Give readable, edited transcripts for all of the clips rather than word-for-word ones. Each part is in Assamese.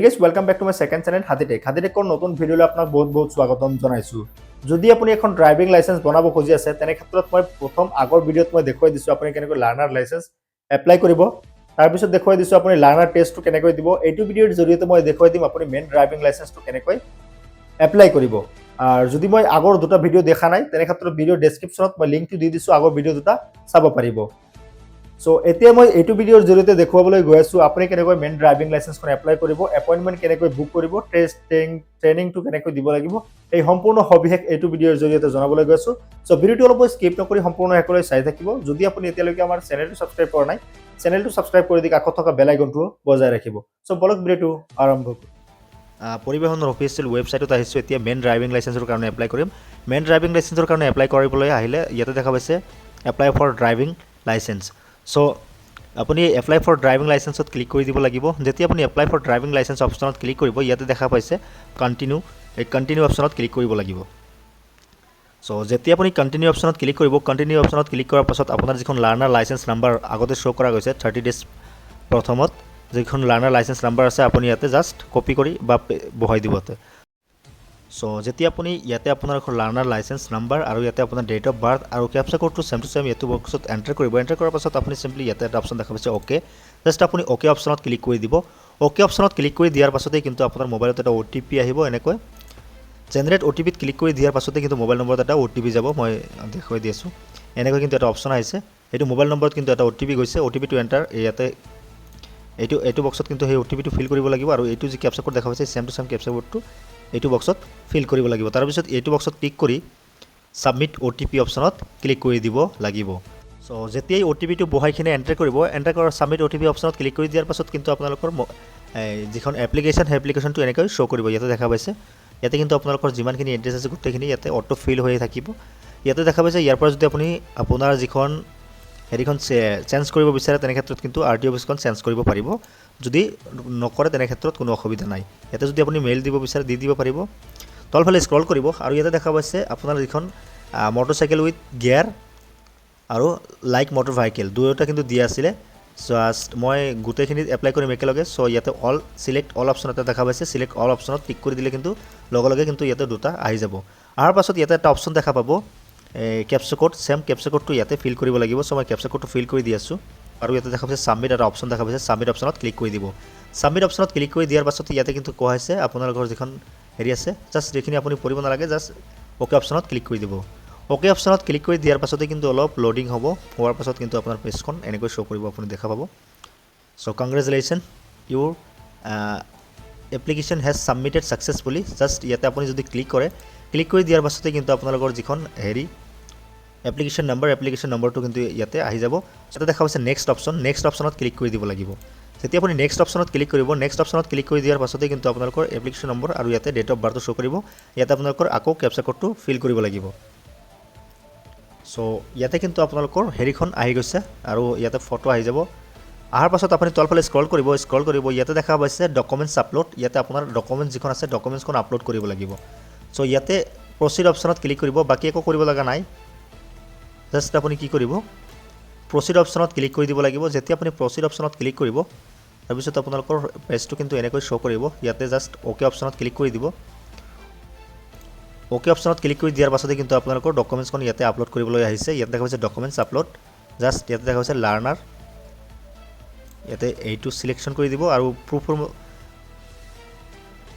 Guys welcome back to my second channel Hatitech হাতিটেকৰ নতুন ভিডিঅ'লৈ আপোনাক বহুত বহুত স্বাগতম জনাইছোঁ। যদি আপুনি এখন ড্ৰাইভিং লাইসেন্স বনাব খুজি আছে তেনে ক্ষেত্ৰত মই প্ৰথম আগৰ ভিডিঅ'ত মই দেখুৱাই দিছোঁ আপুনি কেনেকৈ লাৰ্ণাৰ লাইসেন্স এপ্লাই কৰিব। তাৰপিছত দেখুৱাই দিছোঁ আপুনি লাৰ্ণাৰ টেষ্টটো কেনেকৈ দিব। এইটো ভিডিঅ'ৰ জৰিয়তে মই দেখুৱাই দিম আপুনি মেইন ড্ৰাইভিং লাইসেন্সটো কেনেকৈ এপ্লাই কৰিব। আৰু যদি মই আগৰ দুটা ভিডিঅ' দেখা নাই তেনে ক্ষেত্ৰত ভিডিঅ'ৰ ডেছক্ৰিপশ্যনত মই লিংকটো দি দিছোঁ, আগৰ ভিডিঅ' দুটা চাব পাৰিব। সো এতিয়া মই এইটো ভিডিঅ'ৰ জৰিয়তে দেখুৱাবলৈ গৈ আছোঁ আপুনি কেনেকৈ মেইন ড্ৰাইভিং লাইসেন্সখন এপ্লাই কৰিব, এপইণ্টমেণ্ট কেনেকৈ বুক কৰিব, ট্ৰেইনিংটো কেনেকৈ দিব লাগিব, এই সম্পূৰ্ণ সবিশেষ এইটো ভিডিঅ'ৰ জৰিয়তে জনাবলৈ গৈ আছোঁ। সো ভিডিঅ'টো অলপ স্কিপ নকৰি সম্পূৰ্ণ শেষলৈ চাই থাকিব। যদি আপুনি এতিয়ালৈকে আমাৰ চেনেলটো ছাবস্ক্ৰাইব কৰা নাই, চেনেলটো ছাবস্ক্ৰাইব কৰি দি কাষত থকা বেল আইকনটো বজাই ৰাখিব। সো বলক ভিডিঅ'টো আৰম্ভ কৰোঁ। পৰিবহণৰ অফিচিয়েল ৱেবছাইটত আহিছোঁ। এতিয়া মেইন ড্ৰাইভিং লাইসেন্সৰ কাৰণে এপ্লাই কৰিম। মেইন ড্ৰাইভিং লাইসেন্সৰ কাৰণে এপ্লাই কৰিবলৈ আহিলে ইয়াতে দেখা পাইছে apply for driving licence. So আপুনি এপ্লাই ফৰ ড্ৰাইভিং লাইসেন্সত ক্লিক কৰি দিব লাগিব। যেতিয়া আপুনি এপ্লাই ফৰ ড্ৰাইভিং লাইসেন্স অপশ্যনত ক্লিক কৰিব ইয়াতে দেখা পাইছে কণ্টিনিউ, এই কণ্টিনিউ অপশ্যনত ক্লিক কৰিব লাগিব। সো যেতিয়া আপুনি কণ্টিনিউ অপশ্যনত ক্লিক কৰিব, কণ্টিনিউ অপশ্যনত ক্লিক কৰাৰ পাছত আপোনাৰ যিখন লাৰ্ণাৰ লাইসেন্স নাম্বাৰ আগতে শ্ব' কৰা গৈছে 30 ডেজ প্ৰথমত যিখন লাৰ্ণাৰ লাইসেন্স নাম্বাৰ আছে আপুনি ইয়াতে জাষ্ট কপি কৰি বা বহাই দিব। সো যেতিয়া আপুনি ইয়াতে আপোনাৰ লাৰ্ণাৰ লাইসেন্স নাম্বাৰ আৰু ইয়াতে আপোনাৰ ডেট অফ বাৰ্থ আৰু কেপচা কোডটো চেম টু চেম এইটো বক্সত এণ্টাৰ কৰিব। এণ্টাৰ কৰাৰ পাছত আপুনি চিম্পলি ইয়াতে এটা অপশ্যন দেখা পাইছে অ'কে, জাষ্ট আপুনি অ'কে অপশ্যনত ক্লিক কৰি দিব। অ'কে অপশ্যনত ক্লিক কৰি দিয়াৰ পাছতেই কিন্তু আপোনাৰ মোবাইলত এটা OTP আহিব। এনেকৈ জেনেৰেট OTPত ক্লিক কৰি দিয়াৰ পাছতে কিন্তু মোবাইল নম্বৰত এটা OTP যাব। মই দেখুৱাই দি আছোঁ। এনেকৈ কিন্তু এটা অপশ্যন আহিছে, এইটো মোবাইল নম্বৰত কিন্তু এটা OTP গৈছে। OTPটো এণ্টাৰ ইয়াতে এইটো বক্সত কিন্তু সেই OTPটো ফিল কৰিব লাগিব আৰু এইটো যি কেপচা কোড দেখা পাইছে চেম টু চেম কেপচা কোডটো এইটো বক্সত ফিল কৰিব লাগিব। তাৰপিছত এইটো বক্সত ক্লিক কৰি ছাবমিট OTP অপশ্যনত ক্লিক কৰি দিব লাগিব। সো যেতিয়াই OTPটো বহাইখিনি এণ্টাৰ কৰিব, এণ্টাৰ কৰাৰ ছাবমিট OTP অপশ্যনত ক্লিক কৰি দিয়াৰ পাছত কিন্তু আপোনালোকৰ যিখন এপ্লিকেশ্যন সেই এপ্লিকেশ্যনটো এনেকৈ শ্ব' কৰিব। ইয়াতে দেখা পাইছে ইয়াতে কিন্তু আপোনালোকৰ যিমানখিনি এড্ৰেছ আছে গোটেইখিনি ইয়াতে অটো ফিল হৈ থাকিব। ইয়াতে দেখা পাইছে ইয়াৰ পৰা যদি আপুনি আপোনাৰ যিখন হেৰিখন চেঞ্জ কৰিব বিচাৰে তেনে ক্ষেত্ৰত কিন্তু RTO অফিচখন চেঞ্জ কৰিব পাৰিব। যদি নকৰে তেনে ক্ষেত্ৰত কোনো অসুবিধা নাই। ইয়াতে যদি আপুনি মেইল দিব বিচাৰে দি দিব পাৰিব। তলফালে স্ক্ৰল কৰিব আৰু ইয়াতে দেখা পাইছে আপোনাৰ যিখন মটৰচাইকেল উইথ গিয়াৰ আৰু লাইক মটৰ ভাইকেল দুয়োটা কিন্তু দিয়া আছিলে। জাষ্ট মই গোটেইখিনি এপ্লাই কৰিম একেলগে। সো ইয়াতে চিলেক্ট অল অপশ্যন এটা দেখা পাইছে, চিলেক্ট অল অপশ্যনত ক্লিক কৰি দিলে কিন্তু লগে লগে কিন্তু ইয়াতে দুটা আহি যাব। অহাৰ পাছত ইয়াতে এটা অপশ্যন দেখা পাব কেপচা কোড, চেম কেপচা কোডটো ইয়াতে ফিল কৰিব লাগিব। সো মই কেপচা কোডটো ফিল কৰি দি আছোঁ আৰু ইয়াতে দেখা পাইছে ছাবমিট এটা অপশ্যন দেখা পাইছে, ছাবমিট অপশ্যনত ক্লিক কৰি দিব। ছাবমিট অপশ্যনত ক্লিক কৰি দিয়াৰ পাছত ইয়াতে কিন্তু কোৱা হৈছে আপোনালোকৰ যিখন হেৰি আছে জাষ্ট যিখিনি আপুনি পঢ়িব নালাগে, জাষ্ট অ'কে অপশ্যনত ক্লিক কৰি দিব। অ'কে অপশ্যনত ক্লিক কৰি দিয়াৰ পাছতে কিন্তু অলপ লোডিং হ'ব। হোৱাৰ পাছত কিন্তু আপোনাৰ পেজখন এনেকৈ শ্ব' কৰিব, আপুনি দেখা পাব। So congratulation Euro application has submitted successfully. Just ইয়াতে আপুনি যদি ক্লিক কৰে, ক্লিক কৰি দিয়াৰ পাছতে কিন্তু আপোনালোকৰ যিখন হেৰি এপ্লিকেশ্যন নম্বৰটো কিন্তু ইয়াতে আহি যাব। তাতে দেখা পাইছে নেক্সট অপশ্যন, নেক্সট অপশ্যনত ক্লিক কৰি দিব লাগিব। যেতিয়া আপুনি নেক্সট অপশ্যনত ক্লিক কৰিব, নেক্সট অপশ্যনত ক্লিক কৰি দিয়াৰ পাছতে কিন্তু আপোনালোকৰ এপ্লিকেশ্যন নম্বৰ আৰু ইয়াতে ডেট অফ বাৰ্থটো শ্ব' কৰিব। ইয়াতে আপোনালোকৰ আকৌ কেপচা কোডটো ফিল কৰিব লাগিব। সো ইয়াতে কিন্তু আপোনালোকৰ হেৰিখন আহি গৈছে আৰু ইয়াতে ফটো আহি যাব। অহাৰ পাছত আপুনি তলফালে স্ক্ৰল কৰিব, ইয়াতে দেখা পাইছে ডকুমেণ্টছ আপলোড। ইয়াতে আপোনাৰ ডকুমেণ্টছ যিখন আছে ডকুমেণ্টছখন আপলোড কৰিব লাগিব। সো ইয়াতে প্ৰচিড অপশ্যনত ক্লিক কৰিব, বাকী একো কৰিব লগা নাই। জাষ্ট আপুনি কি কৰিব, প্ৰচিড অপশ্যনত ক্লিক কৰি দিব লাগিব। যেতিয়া আপুনি প্ৰচিড অপশ্যনত ক্লিক কৰিব তাৰপিছত আপোনালোকৰ পেজটো কিন্তু এনেকৈ শ্ব' কৰিব। ইয়াতে জাষ্ট অ'কে অপশ্যনত ক্লিক কৰি দিব। অ'কে অপশ্যনত ক্লিক কৰি দিয়াৰ পাছতে কিন্তু আপোনালোকৰ ডকুমেণ্টছখন ইয়াতে আপলোড কৰিবলৈ আহিছে। ইয়াতে দেখা পাইছে ডকুমেণ্টছ আপলোড, জাষ্ট ইয়াতে দেখা পাইছে লাৰ্ণাৰ, ইয়াতে এইটো চিলেকশ্যন কৰি দিব আৰু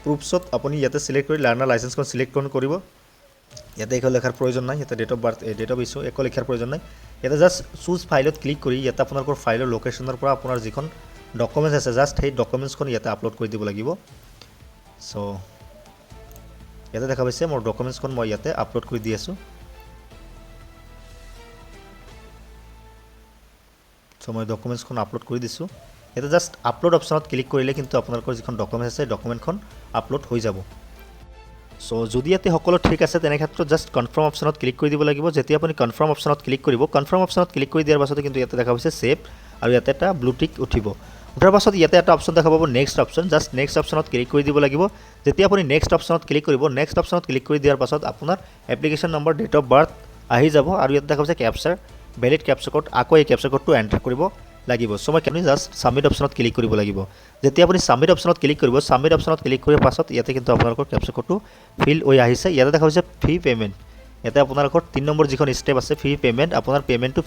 প্ৰুফছত আপুনি ইয়াতে চিলেক্ট কৰি লাৰ্ণাৰ লাইসেন্সখন চিলেক্ট কৰিব। ইয়াতে একো লেখাৰ প্ৰয়োজন নাই, ইয়াতে date of birth date of issue একো লেখাৰ প্ৰয়োজন নাই। ইয়াতে জাষ্ট চুজ ফাইলত ক্লিক কৰি ইয়াতে আপোনালোকৰ ফাইলৰ লোকেশ্যনৰ পৰা আপোনাৰ যিখন ডকুমেণ্টছ আছে জাষ্ট সেই ডকুমেণ্টছখন ইয়াতে আপলোড কৰি দিব লাগিব। সো ইয়াতে দেখা পাইছে মোৰ ডকুমেণ্টছখন মই ইয়াতে আপলোড কৰি দি আছোঁ। সো মই ডকুমেণ্টছখন আপলোড কৰি দিছোঁ। ইয়াতে জাষ্ট আপলোড অপশ্যনত ক্লিক কৰিলে কিন্তু আপোনালোকৰ যিখন ডকুমেণ্টছ আছে ডকুমেণ্টখন আপলোড হৈ যাব। সো যদি ইয়াতে সকলো ঠিক আছে তেনে ক্ষেত্ৰত জাষ্ট কনফাৰ্ম অপশ্যনত ক্লিক কৰি দিব লাগিব। যেতিয়া আপুনি কনফাৰ্ম অপশ্যনত ক্লিক কৰিব, কনফাৰ্ম অপশ্যনত ক্লিক কৰি দিয়াৰ পাছতে কিন্তু ইয়াতে দেখা পাইছে ছেভ আৰু ইয়াতে এটা ব্লু টিক উঠিব। উঠাৰ পাছত ইয়াতে এটা অপশ্যন দেখা পাব নেক্সট অপশ্যন, জাষ্ট নেক্সট অপশ্যনত ক্লিক কৰি দিব লাগিব। যেতিয়া আপুনি নেক্সট অপশ্যনত ক্লিক কৰিব, নেক্সট অপশ্যনত ক্লিক কৰি দিয়াৰ পাছত আপোনাৰ application number date of birth আহি যাব আৰু ইয়াতে দেখা পাইছে কেপচাৰ ভেলিড কেপচা কোড, আকৌ এই কেপচা কোডটো এণ্টাৰ কৰিব লাগিব সো মই আপুনি জাষ্ট সাবমিট অপশনত ক্লিক কৰিব লাগিব যেতিয়া আপুনি সাবমিট অপশনত ক্লিক কৰিব সাবমিট অপশনত ক্লিক কৰাৰ পাছত ইয়াতে কিন্তু আপোনালোকৰ ক্যাপচা কোডটো ফিল হৈ আহিছে ইয়াতে দেখা হৈছে ফ্ৰী পেমেন্ট ইয়াতে আপোনালোকৰ 3 নম্বৰ যিখন স্টেপ আছে ফ্ৰী পেমেন্ট আপোনাৰ পেমেন্টটো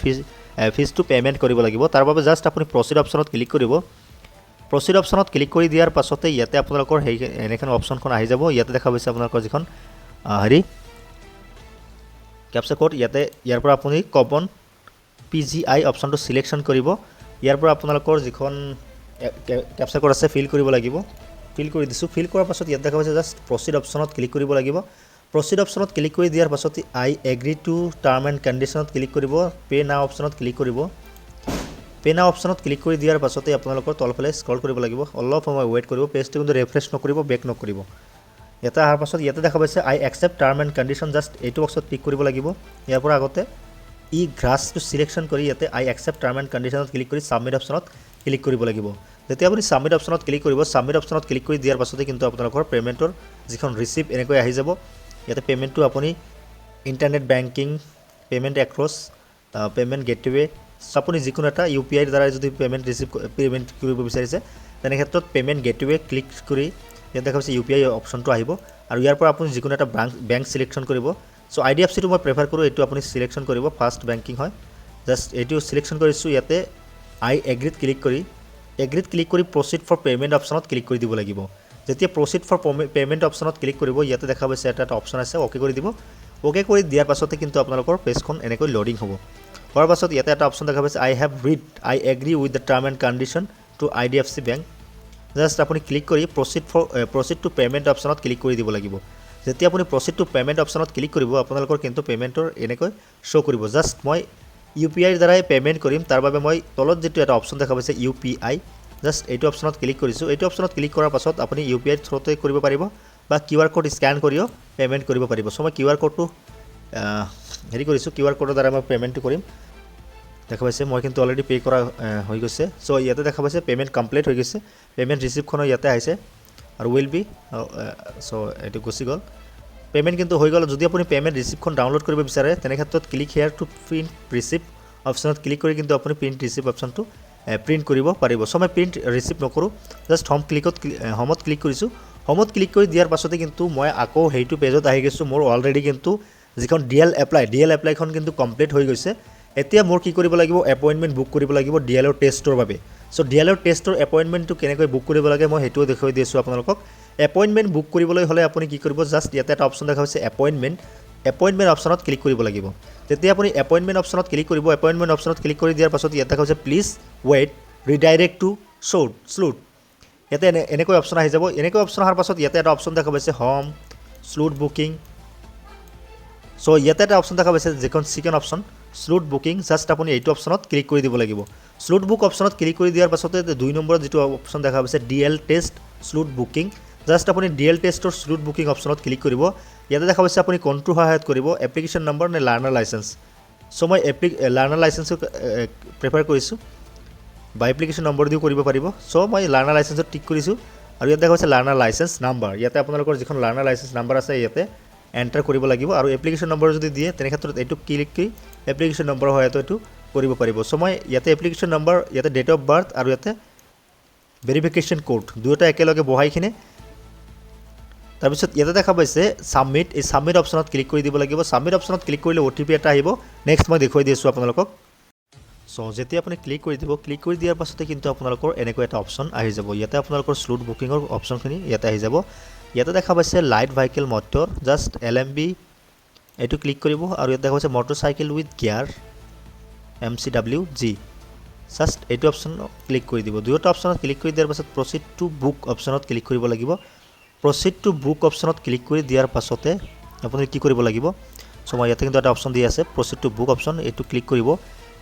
ফিজটো পেমেন্ট কৰিব লাগিব তাৰ বাবে জাষ্ট আপুনি প্ৰচিড অপশনত ক্লিক কৰিব প্ৰচিড অপশনত ক্লিক কৰি দিয়াৰ পাছতে ইয়াতে আপোনালোকৰ এনেখন অপশনখন আহি যাব ইয়াতে দেখা পাইছে আপোনালোকৰ যিখন হেৰি ক্যাপচা কোড ইয়াতে ইয়াৰ পৰা আপুনি কমন PGI অপশনটো সিলেকশন কৰিব ইয়াৰ পৰা আপোনালোকৰ যিখন ক্যাপচা কোড আছে ফিল কৰিব লাগিব ফিল কৰি দিছো ফিল কৰাৰ পাছত ইয়াতে দেখা পাইছে জাষ্ট প্ৰচিড অপশনত ক্লিক কৰিব লাগিব প্ৰচিড অপশনত ক্লিক কৰি দিয়াৰ পাছত I agree to term and কণ্ডিশ্যনত ক্লিক কৰিব পে নাও অপশনত ক্লিক কৰিব পে নাও অপশনত ক্লিক কৰি দিয়াৰ পাছতে আপোনালোকৰ তলফালে স্ক্ৰল কৰিব লাগিব অলপ সময় ৱেট কৰিব পেজটো কিন্তু ৰিফ্ৰেছ নকৰিব বেক নকৰিব এটা অহাৰ পাছত ইয়াতে দেখা পাইছে I accept term and condition just এইটো বক্সত ক্লিক কৰিব লাগিব ইয়াৰ পৰা আগতে ই গ্ৰাছটো সিলেকশন কৰি ইয়াতে আই একসেপ্ট টাৰ্ম এণ্ড কণ্ডিশ্যনত ক্লিক কৰি সাবমিট অপশনত ক্লিক কৰিব লাগিব যেতিয়া আপুনি সাবমিট অপশনত ক্লিক কৰিব সাবমিট অপশনত ক্লিক কৰি দিয়াৰ পাছতে কিন্তু আপোনালোকৰ পেমেন্টৰ যিখন ৰিসিপ্ট এনেকৈ আহি যাব ইয়াতে পেমেন্টটো আপুনি internet banking payment across payment gateway আপুনি যিকোনো এটা UPI দ্বাৰা যদি পেমেন্ট কৰিব বিচাৰিছে তেনে ক্ষেত্ৰত পেমেন্ট গেটৱে ক্লিক কৰি ইয়াত দেখা পাইছে UPI অপশনটো আহিব আৰু ইয়াৰ পৰা আপুনি যিকোনো এটা বেংক সিলেকশন কৰিব সো IDFC টো মই প্ৰেফাৰ কৰো এটো আপুনি সিলেকশন কৰিব ফাষ্ট বেংকিং হয় জাস্ট এটো সিলেকশন কৰিছো ইয়াতে আই এগ্ৰিত ক্লিক কৰি প্ৰচিড ফৰ পেমেন্ট অপশনত ক্লিক কৰি দিব লাগিব যেতিয়া প্ৰচিড ফৰ পেমেন্ট অপশনত ক্লিক কৰিব ইয়াতে দেখা পাইছে এটা অপশন আছে ওকে কৰি দিব ওকে কৰি দিয়াৰ পাছতে কিন্তু আপোনালোকৰ পেজখন এনেকৈ লোডিং হ'ব হোৱাৰ পাছত ইয়াতে এটা অপশন দেখা পাইছে I agree with the term and condition to IDFC bank just আপুনি ক্লিক কৰি প্ৰচিড টু পেমেন্ট অপশনত ক্লিক কৰি দিব লাগিব যেতিয়া আপুনি প্ৰচিড টু পেমেন্ট অপশনত ক্লিক কৰিব আপোনালোকৰ কিন্তু পেমেন্টৰ এনেকৈ শো কৰিব জাস্ট মই UPI দ্বাৰাই পেমেন্ট কৰিম তাৰ বাবে মই তলত যেটো এটা অপশন দেখা পাইছে UPI জাস্ট এইটো অপশনত ক্লিক কৰিছো এইটো অপশনত ক্লিক কৰাৰ পাছত আপুনি UPI থ্ৰুতে কৰিব পাৰিব বা QR কোড স্ক্যান কৰিও পেমেন্ট কৰিব পাৰিব সো মই QR কোডটো হেৰি কৰিছো QR কোডৰ দ্বাৰা মই পেমেন্টটো কৰিম দেখা পাইছে মই কিন্তু অলৰেডি পে কৰা হৈ গৈছে সো ইয়াতে দেখা পাইছে পেমেন্ট কমপ্লিট হৈ গৈছে পেমেন্ট ৰিসিপ্টখন ইয়াতে আহিছে আৰু উইল বি সো এটো গুছি গল পেমেন্ট কিন্তু হৈ গল যদি আপুনি পেমেন্ট ৰিসিপ্টখন ডাউনলোড কৰিব বিচাৰে তেনে ক্ষেত্ৰত ক্লিক হিয়াৰ টু প্ৰিন্ট ৰিসিপ্ট অপশনত ক্লিক কৰি কিন্তু আপুনি প্ৰিন্ট ৰিসিপ্ট অপশনটো প্ৰিন্ট কৰিব পাৰিব সো মই প্ৰিন্ট ৰিসিপ্ট নকৰো জাস্ট হোমত ক্লিক কৰিছো হোমত ক্লিক কৰি দিয়াৰ পাছতে কিন্তু মই আকৌ হেইটো পেজত আহি গৈছো মোৰ অলৰেডি কিন্তু যিখন DL এপ্লাইখন কিন্তু কমপ্লিট হৈ গৈছে এতিয়া মোৰ কি কৰিব লাগিব এপইন্টমেন্ট বুক কৰিব লাগিব DL ৰ টেষ্টৰ বাবে সো DL ৰ টেষ্টৰ এপইন্টমেন্টটো কেনেকৈ বুক কৰিব লাগে মই হেইটো দেখাই দিছো আপোনালোকক এপইন্টমেন্ট বুক কৰিবলৈ হলে আপুনি কি কৰিব জাস্ট ইয়াতে এটা অপশন দেখা হৈছে এপইন্টমেন্ট অপশনত ক্লিক কৰিব লাগিব তেতিয়া আপুনি এপইন্টমেন্ট অপশনত ক্লিক কৰিব এপইন্টমেন্ট অপশনত ক্লিক কৰি দিয়াৰ পাছত ইয়াতে দেখা হৈছে please wait redirect to slot ইয়াতে এনেকৈ অপশন আহি যাব এনেকৈ অপশন অহাৰ পাছত ইয়াতে এটা অপশন দেখা পাইছে হোম স্লট বুকিং সো ইয়াতে এটা অপশন দেখা পাইছে যেখন second option slot booking just আপুনি এইটো অপশনত ক্লিক কৰি দিব লাগিব স্লট বুক অপশনত ক্লিক কৰি দিয়াৰ পাছতে 2 নম্বৰত যেটো অপশন দেখা পাইছে DL test slot booking just আপুনি DL টেষ্টৰ স্লট বুকিং অপশনত ক্লিক কৰিব ইয়াতে দেখা পাইছে আপুনি কোনটো সহায়ত কৰিব এপ্লিকেশন নম্বৰ নে লাৰ্নাৰ লাইসেন্স সো মই লাৰ্নাৰ লাইসেন্স প্ৰেফাৰ কৰিছো বা এপ্লিকেশন নম্বৰ দিও কৰিব পাৰিব সো মই লাৰ্নাৰ লাইসেন্সত টিক কৰিছো আৰু ইয়াতে দেখা পাইছে লাৰ্নাৰ লাইসেন্স নাম্বাৰ ইয়াতে আপোনালোকৰ যিখন লাৰ্নাৰ লাইসেন্স নাম্বাৰ আছে ইয়াতে এন্টাৰ কৰিব লাগিব আৰু এপ্লিকেশন নম্বৰ যদি দিয়ে তেনে ক্ষেত্ৰত এইটো ক্লিক কৰি এপ্লিকেশন নম্বৰ হয়তো এটো কৰিব পাৰিব সো মই ইয়াতে এপ্লিকেশন নম্বৰ ইয়াতে ডেট অফ বাৰ্থ আৰু ইয়াতে ভেৰিফিকেশন কোড দুটা একেলগে বহাইখিনি তাৰপিছত ইয়াতে দেখা পাইছে সাবমিট এই সাবমিট অপশনত ক্লিক কৰি দিব লাগিব সাবমিট অপশনত ক্লিক কৰিলে OTP এটা আহিব নেক্সট মই দেখুৱাই দিছো আপোনালোকক সো যেতিয়া আপুনি ক্লিক কৰি দিব ক্লিক কৰি দিয়াৰ পাছতে কিন্তু আপোনালোকৰ এনেকৈ এটা অপশন আহি যাব ইয়াতে আপোনালোকৰ স্লট বুকিংৰ অপশনখিনি ইয়াতে আহি যাব ইয়াতে দেখা পাইছে light vehicle motor just LMB এটো ক্লিক কৰিব আৰু ইয়াতে দেখা পাইছে motorcycle with gear MCWG just এটো অপশন ক্লিক কৰি দিব দুটা অপশনত ক্লিক কৰি দিয়াৰ পাছত প্ৰচিড টু বুক অপশনত ক্লিক কৰিব লাগিব প্ৰচিড টু বুক অপশনত ক্লিক কৰি দিয়াৰ পাছতে আপুনি কি কৰিব লাগিব সো মই ইয়াতে কিন্তু এটা অপশন দি আছে প্ৰচিড টু বুক অপশন এটো ক্লিক কৰিব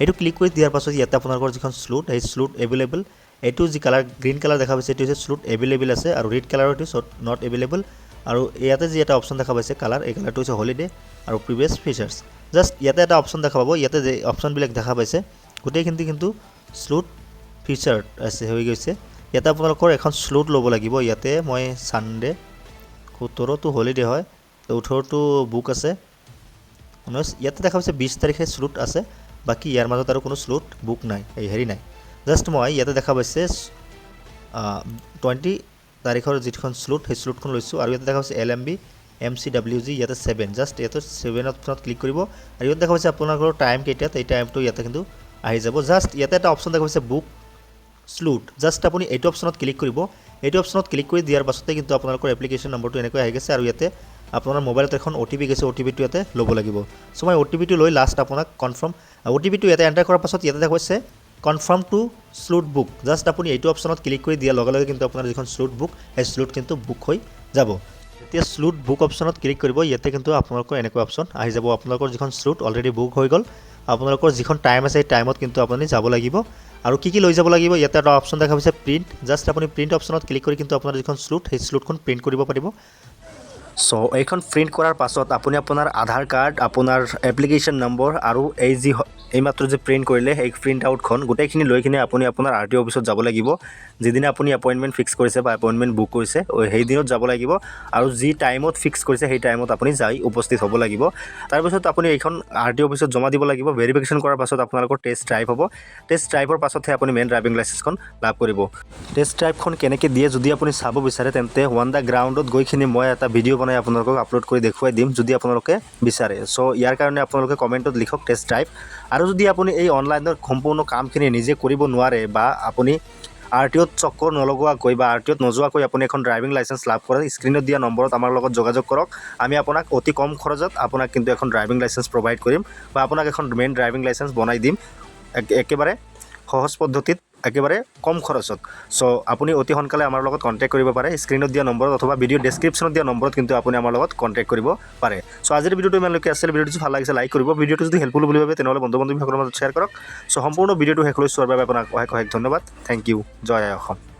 এটো ক্লিক কৰি দিয়াৰ পাছত ইয়াতে আপোনালোকৰ যিখন স্লট এই স্লট এভেইলেবল এটো যি কালাৰ গ্ৰীন কালাৰ দেখা পাইছে এটো হৈছে স্লট এভেইলেবল আছে আৰু ৰেড কালাৰৰ এটো নট এভেইলেবল আৰু ইয়াতে যি এটা অপশন দেখা পাইছে কালাৰ এই কালাৰটো হৈছে হলিডে আৰু প্ৰিভিয়াছ ফিচাৰ্স জাস্ট ইয়াতে এটা অপশন দেখা পাব ইয়াতে যে অপশন বিলাক দেখা পাইছে গোটেইখিনি কিন্তু স্লট ফিচাৰ আছে হৈ গৈছে ইয়াতে আপোনালোকৰ এখন স্লট ল'ব লাগিব ইয়াতে মই সানডে 17 টো হলিডে হয় 18 টো বুক আছে ইয়াতে দেখা পাইছে 20 তাৰিখে স্লট আছে বাকি ইয়াৰ মাজত আৰু কোনো স্লট বুক নাই এই হেৰি নাই জাষ্ট মই ইয়াতে দেখা পাইছে 20 তাৰিখৰ যিখন স্লট সেই স্লটখন লৈছোঁ আৰু ইয়াতে দেখা পাইছে LMB MCWG ইয়াতে 7 জাষ্ট ইয়াতে 7 অপশ্যনত ক্লিক কৰিব আৰু ইয়াতে দেখা পাইছে আপোনালোকৰ টাইম কেইটাত এই টাইমটো ইয়াতে কিন্তু আহি যাব জাষ্ট ইয়াতে এটা অপশ্যন দেখা পাইছে বুক স্লট জাষ্ট আপুনি এইটো অপশ্যনত ক্লিক কৰিব এইটো অপশ্যনত ক্লিক কৰি দিয়াৰ পাছতে কিন্তু আপোনালোকৰ এপ্লিকেশ্যন নম্বৰটো এনেকৈ আহি গৈছে আৰু ইয়াতে আপোনাৰ মোবাইলত এখন OTP গৈছে OTPটো ইয়াতে ল'ব লাগিব চ' মই OTPটো লৈ লাষ্ট আপোনাক কনফাৰ্ম OTPটো ইয়াতে এণ্টাৰ কৰাৰ পাছত ইয়াতে দেখা পাইছে confirm to slot book just আপুনি এইটো অপশ্যনত ক্লিক কৰি দিয়াৰ লগে লগে কিন্তু আপোনাৰ যিখন স্লট বুক সেই স্লট কিন্তু বুক হৈ যাব এতিয়া স্লট বুক অপশ্যনত ক্লিক কৰিব ইয়াতে কিন্তু আপোনালোকৰ এনেকুৱা অপশ্যন আহি যাব আপোনালোকৰ যিখন স্লট অলৰেডি বুক হৈ গ'ল আপোনালোকৰ যিখন টাইম আছে সেই টাইমত কিন্তু আপুনি যাব লাগিব আৰু কি লৈ যাব লাগিব ইয়াতে এটা অপশ্যন দেখা পাইছে প্ৰিণ্ট জাষ্ট আপুনি প্ৰিণ্ট অপশ্যনত ক্লিক কৰি কিন্তু আপোনাৰ যিখন স্লট সেই স্লটখন প্ৰিণ্ট কৰিব পাৰিব চ' এইখন প্ৰিণ্ট কৰাৰ পাছত আপুনি আপোনাৰ আধাৰ কাৰ্ড আপোনাৰ এপ্লিকেশ্যন নম্বৰ আৰু এইমাত্ৰ যে প্ৰিণ্ট কৰিলে সেই প্ৰিণ্ট আউটখন গোটেইখিনি লৈ কিনে আপুনি আপোনাৰ RTO অফিচত যাব লাগিব যিদিনা আপুনি এপইণ্টমেণ্ট ফিক্স কৰিছে বা এপইণ্টমেণ্ট বুক কৰিছে সেই দিনত যাব লাগিব আৰু যি টাইমত ফিক্স কৰিছে সেই টাইমত আপুনি যাই উপস্থিত হ'ব লাগিব তাৰপিছত আপুনি এইখন RTO অফিচত জমা দিব লাগিব ভেৰিফিকেশ্যন কৰাৰ পাছত আপোনালোকৰ টেষ্ট ড্ৰাইভ হ'ব টেষ্ট ড্ৰাইভৰ পাছতহে আপুনি মেইন ড্ৰাইভিং লাইচেন্সখন লাভ কৰিব টেষ্ট ড্ৰাইভখন কেনেকৈ দিয়ে যদি আপুনি চাব বিচাৰে তেন্তে ওৱান দ্য গ্ৰাউণ্ডত গৈখিনি মই এটা ভিডিঅ' বনাই আপোনালোকক আপলোড কৰি দেখুৱাই দিম যদি আপোনালোকে বিচাৰে চ' ইয়াৰ কাৰণে আপোনালোকে কমেণ্টত লিখক টেষ্ট ড্ৰাইভ আৰু যদি আপুনি এই অনলাইনৰ সম্পূৰ্ণ কামখিনি নিজে কৰিব নোৱাৰে বা আপুনি RTOত চক্কৰ নলগোৱাকৈ বা RTOত নোযোৱাকৈ আপুনি এখন ড্ৰাইভিং লাইচেন্স লাভ কৰে স্ক্ৰীণত দিয়া নম্বৰত আমাৰ লগত যোগাযোগ কৰক আমি আপোনাক অতি কম খৰচত আপোনাক কিন্তু এখন ড্ৰাইভিং লাইচেন্স প্ৰভাইড কৰিম বা আপোনাক এখন মেইন ড্ৰাইভিং লাইচেন্স বনাই দিম একেবাৰে সহজ পদ্ধতিত একেবাৰে কম খৰচত চ' আপুনি অতি সোনকালে আমাৰ লগত কণ্টেক্ট কৰিব পাৰে স্ক্ৰীণত দিয়া নম্বৰত অথবা ভিডিঅ' ডেছক্ৰিপশ্যনত দিয়া নম্বৰত কিন্তু আপুনি আমাৰ লগত কণ্টেক্ট কৰিব পাৰে চ' আজিৰ ভিডিঅ'টো ইমানলৈকে আছিল ভিডিঅ'টো ভাল লাগিছে লাইক কৰিব ভিডিঅ'টো যদি হেল্পফুল বুলি ভাবে তেনেহ'লে বন্ধু বান্ধৱীসকলৰ মাজত শ্বেয়াৰ কৰক চ' সম্পূৰ্ণ ভিডিঅ'টো শেষ লৈ চোৱাৰ বাবে আপোনাক অশেষ ধন্যবাদ থেংক ইউ জয় আই অসম